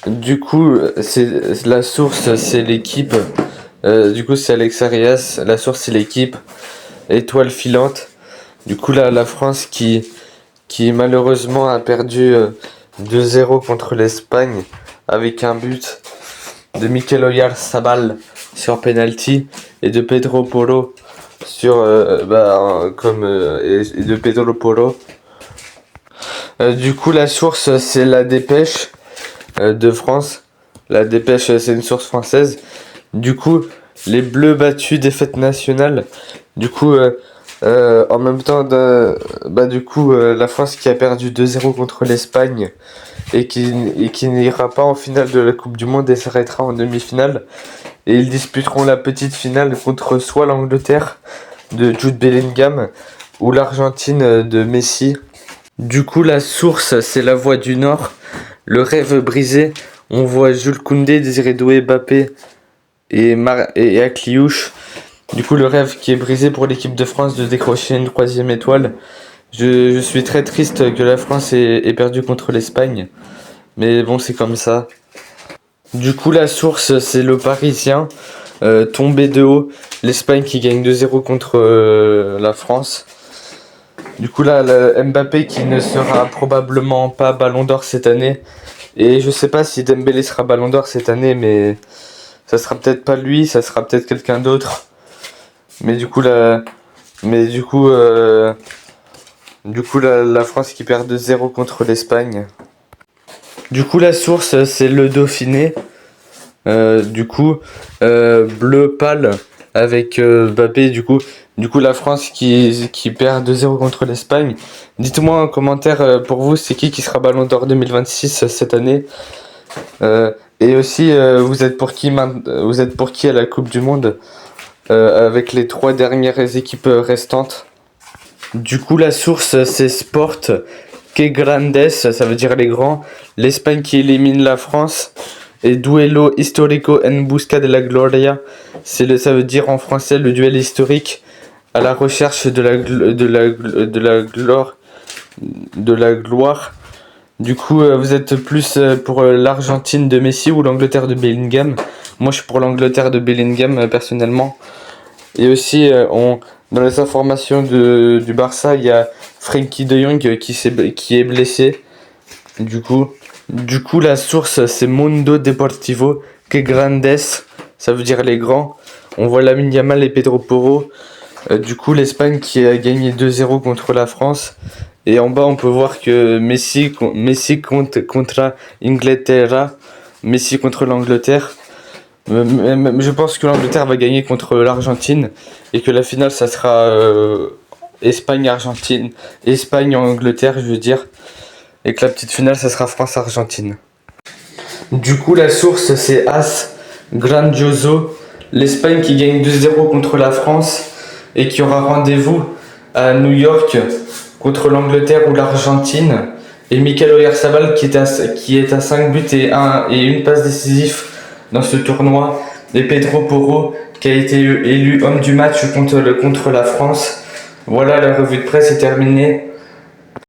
Du coup, c'est la source, c'est l'équipe. Du coup, c'est Alex Arias. La source, c'est l'équipe. Étoile filante. Du coup, là, la France qui malheureusement a perdu 2-0 contre l'Espagne avec un but de Mikel Oyarzabal sur penalty et de Pedro Porro sur et de Pedro Porro. Du coup, la source, c'est la dépêche de France. La dépêche, c'est une source française. Du coup, les Bleus battus, défaite nationale. Du coup, en même temps, la France qui a perdu 2-0 contre l'Espagne et qui n'ira pas en finale de la Coupe du Monde et s'arrêtera en demi-finale. Et ils disputeront la petite finale contre soit l'Angleterre de Jude Bellingham ou l'Argentine de Messi. Du coup, la source, c'est La Voix du Nord. Le rêve brisé. On voit Jules Koundé, Désiré Doué, Mbappé et Akliouche. Du coup, le rêve qui est brisé pour l'équipe de France de décrocher une 3e étoile. Je suis très triste que la France ait perdu contre l'Espagne. Mais bon, c'est comme ça. Du coup, la source, c'est Le Parisien. Tombé de haut. L'Espagne qui gagne 2-0 contre la France. Du coup, là, Mbappé qui ne sera probablement pas Ballon d'Or cette année. Et je sais pas si Dembélé sera Ballon d'Or cette année, mais ça sera peut-être pas lui, ça sera peut-être quelqu'un d'autre. Mais du coup, la France qui perd 2-0 contre l'Espagne. Du coup, la source, c'est Le Dauphiné. Bleu pâle avec Mbappé. Du coup, la France qui perd 2-0 contre l'Espagne. Dites-moi en commentaire pour vous, c'est qui sera Ballon d'Or 2026 cette année. Et aussi, vous êtes pour qui à la Coupe du Monde avec les 3 dernières équipes restantes. Du coup, la source, c'est Sport. Que grandes, ça veut dire les grands. L'Espagne qui élimine la France. Et Duelo Histórico en busca de la gloria. Ça veut dire en français le duel historique à la recherche de la gloire. Du coup, vous êtes plus pour l'Argentine de Messi ou l'Angleterre de Bellingham. Moi, je suis pour l'Angleterre de Bellingham personnellement. Et aussi, dans les informations du Barça, il y a Frenkie de Jong qui est blessé. Du coup, la source, c'est Mundo Deportivo. Que grandes, ça veut dire les grands. On voit Lamine Yamal et Pedro Porro. Du coup, l'Espagne qui a gagné 2-0 contre la France. Et en bas, on peut voir que Messi contre Inglaterra. Messi contre l'Angleterre. Je pense que l'Angleterre va gagner contre l'Argentine. Et que la finale, ça sera Espagne-Argentine. Espagne-Angleterre, je veux dire. Et que la petite finale, ça sera France-Argentine. Du coup, la source, c'est As Grandioso. L'Espagne qui gagne 2-0 contre la France et qui aura rendez-vous à New York contre l'Angleterre ou l'Argentine. Et Mikel Oyarzabal qui est à 5 buts et une passe décisive dans ce tournoi. Et Pedro Porro qui a été élu homme du match contre la France. Voilà, la revue de presse est terminée.